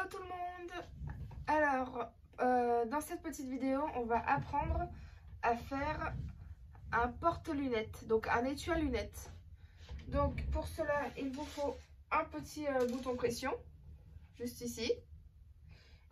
Hello tout le monde. Alors, dans cette petite vidéo, on va apprendre à faire un porte-lunettes, donc un étui à lunettes. Donc pour cela, il vous faut un petit bouton pression, juste ici.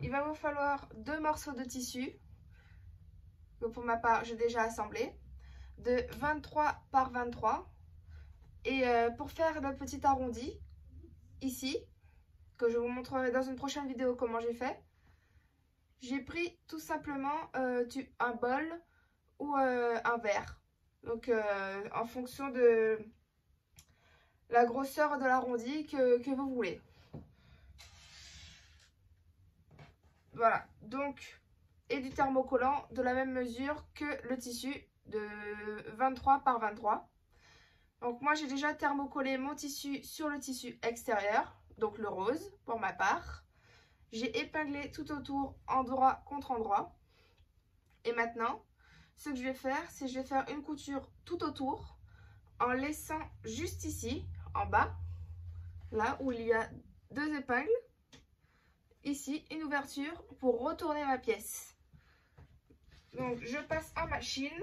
Il va vous falloir 2 morceaux de tissu, que pour ma part j'ai déjà assemblé, de 23 par 23. Et pour faire le petit arrondi, ici, que je vous montrerai dans une prochaine vidéo comment j'ai fait, j'ai pris tout simplement un bol ou un verre. Donc en fonction de la grosseur de l'arrondi que vous voulez. Voilà, donc, et du thermocollant de la même mesure que le tissu de 23 par 23. Donc moi j'ai déjà thermocollé mon tissu sur le tissu extérieur, donc le rose pour ma part. J'ai épinglé tout autour, endroit contre endroit. Et maintenant, ce que je vais faire, c'est que je vais faire une couture tout autour en laissant juste ici, en bas, là où il y a 2 épingles, ici une ouverture pour retourner ma pièce. Donc je passe en machine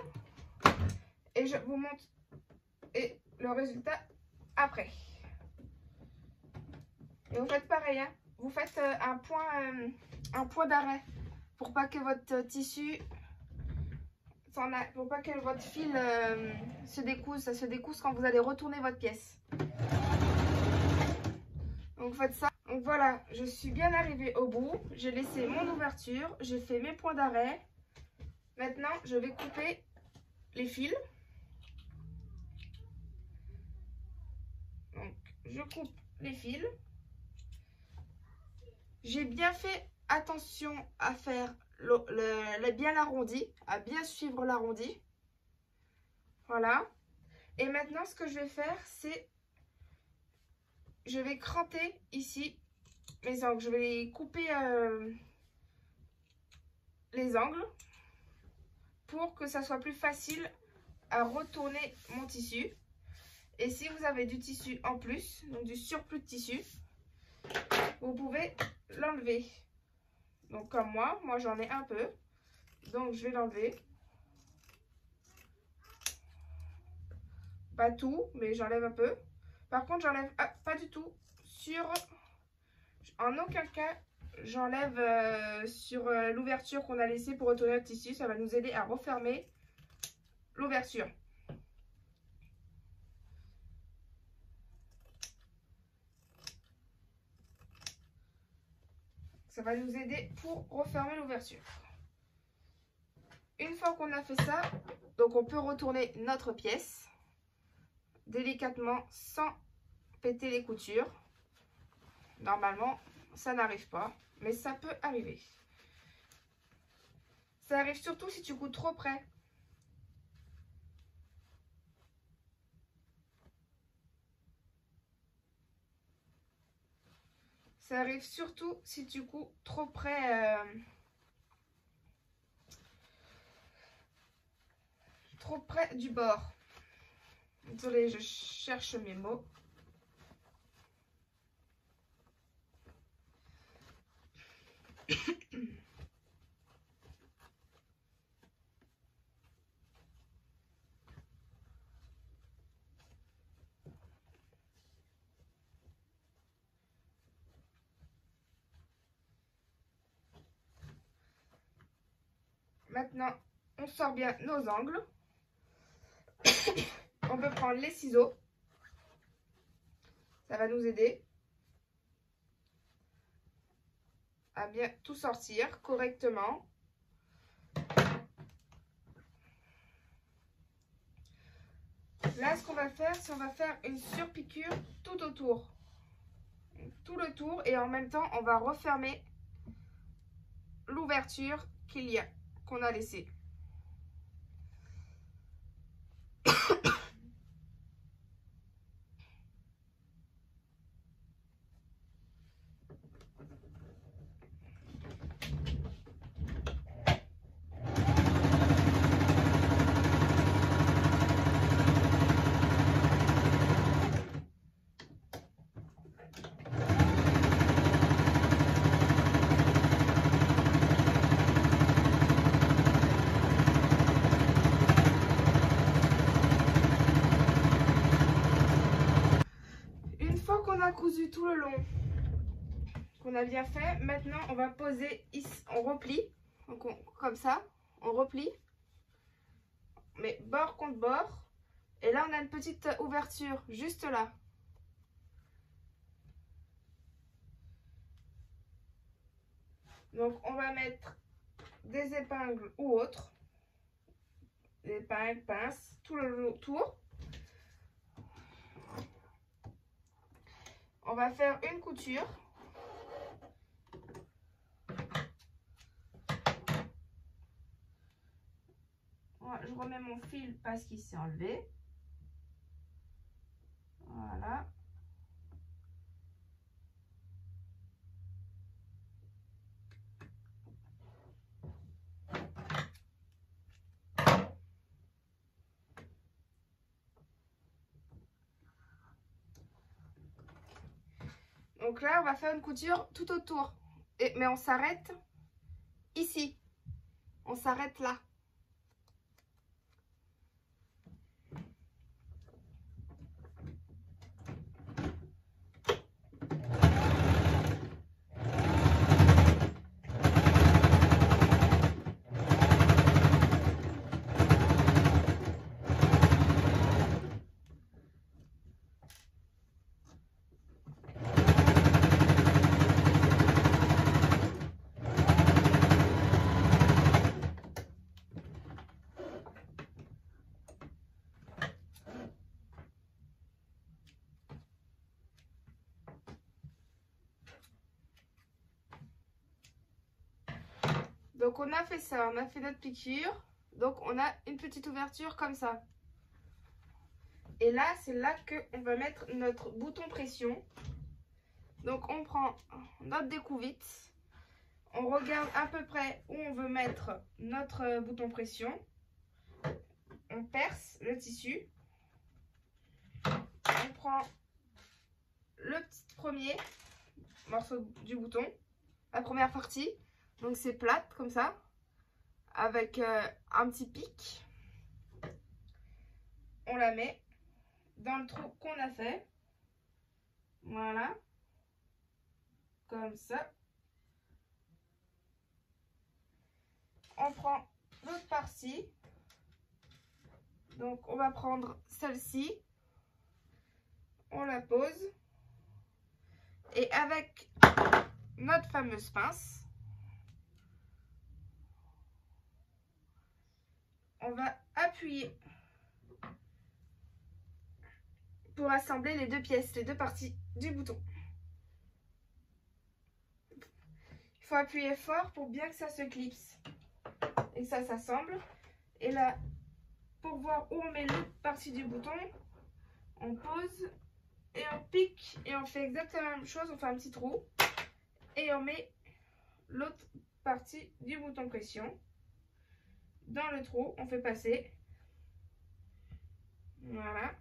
et je vous montre le résultat après. Et vous faites pareil, hein. Vous faites un point d'arrêt pour pas que votre tissu pour pas que votre fil se découse. Ça se découse quand vous allez retourner votre pièce. Donc faites ça. Donc voilà, je suis bien arrivée au bout. J'ai laissé mon ouverture, j'ai fait mes points d'arrêt. Maintenant, je vais couper les fils. Donc je coupe les fils. J'ai bien fait attention à faire bien l'arrondi, à bien suivre l'arrondi. Voilà. Et maintenant, ce que je vais faire, c'est je vais cranter ici mes angles. Je vais couper les angles pour que ça soit plus facile à retourner mon tissu. Et si vous avez du tissu en plus, donc du surplus de tissu, vous pouvez l'enlever. Donc comme moi j'en ai un peu, donc je vais l'enlever. Pas tout, mais j'enlève un peu. Par contre j'enlève pas du tout en aucun cas j'enlève sur l'ouverture qu'on a laissée pour retourner le tissu. Ça va nous aider à refermer l'ouverture. Ça va nous aider pour refermer l'ouverture. Une fois qu'on a fait ça, donc on peut retourner notre pièce délicatement sans péter les coutures. Normalement, ça n'arrive pas, mais ça peut arriver. Ça arrive surtout si tu couds trop près. Ça arrive surtout si tu couds trop près, du bord. Désolée, je cherche mes mots. Maintenant, on sort bien nos angles. On peut prendre les ciseaux. Ça va nous aider à bien tout sortir correctement. Là, ce qu'on va faire, c'est on va faire une surpiqûre tout autour. Tout le tour, et en même temps, on va refermer l'ouverture qu'on a laissée. cousu tout le long qu'on a bien fait. Maintenant, on va poser ici, on replie. Donc comme ça, on replie. Mais bord contre bord. Et là, on a une petite ouverture juste là. Donc, on va mettre des épingles ou autres. Des épingles, pinces, tout le tour. On va faire une couture. Je remets mon fil parce qu'il s'est enlevé. Voilà. Donc là, on va faire une couture tout autour. Mais on s'arrête ici. On s'arrête là. Donc on a fait ça, on a fait notre piqûre. Donc on a une petite ouverture comme ça. Et là, c'est là qu'on va mettre notre bouton pression. Donc on prend notre découvite. On regarde à peu près où on veut mettre notre bouton pression. On perce le tissu. On prend le petit premier morceau du bouton, la première partie. Donc c'est plate comme ça, avec un petit pic. On la met dans le trou qu'on a fait. Voilà. Comme ça. On prend l'autre partie. Donc on va prendre celle-ci. On la pose. Et avec notre fameuse pince, on va appuyer pour assembler les deux pièces, les deux parties du bouton. Il faut appuyer fort pour bien que ça se clipse et que ça s'assemble. Et là, pour voir où on met l'autre partie du bouton, on pose et on pique et on fait exactement la même chose. On fait un petit trou et on met l'autre partie du bouton pression dans le trou. On fait passer. Voilà.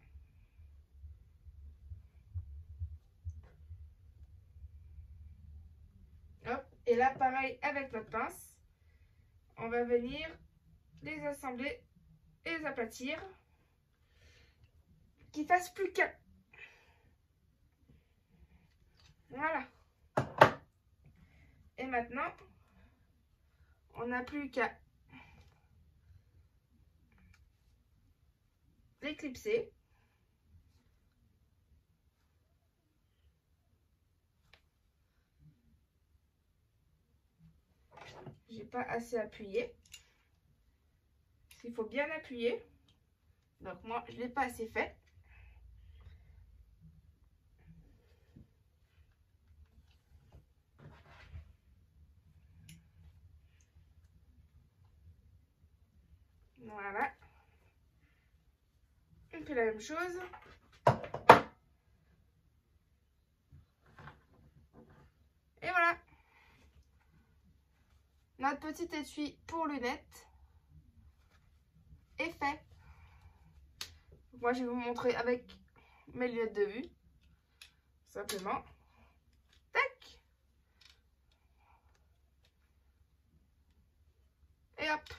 Hop. Et là, pareil avec notre pince, on va venir les assembler et les aplatir, qu'ils fassent plus qu'un. Voilà. Et maintenant, on n'a plus qu'à les clipser. J'ai pas assez appuyé. Il faut bien appuyer. Donc moi, je l'ai pas assez fait. Voilà. On fait la même chose. Et voilà. Notre petit étui pour lunettes est fait. Moi, je vais vous montrer avec mes lunettes de vue. Simplement. Tac. Et hop.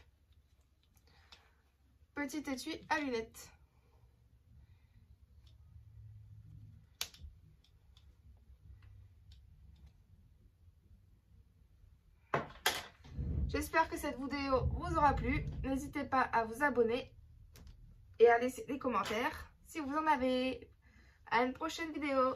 Petit étui à lunettes. J'espère que cette vidéo vous aura plu. N'hésitez pas à vous abonner et à laisser des commentaires si vous en avez. À une prochaine vidéo.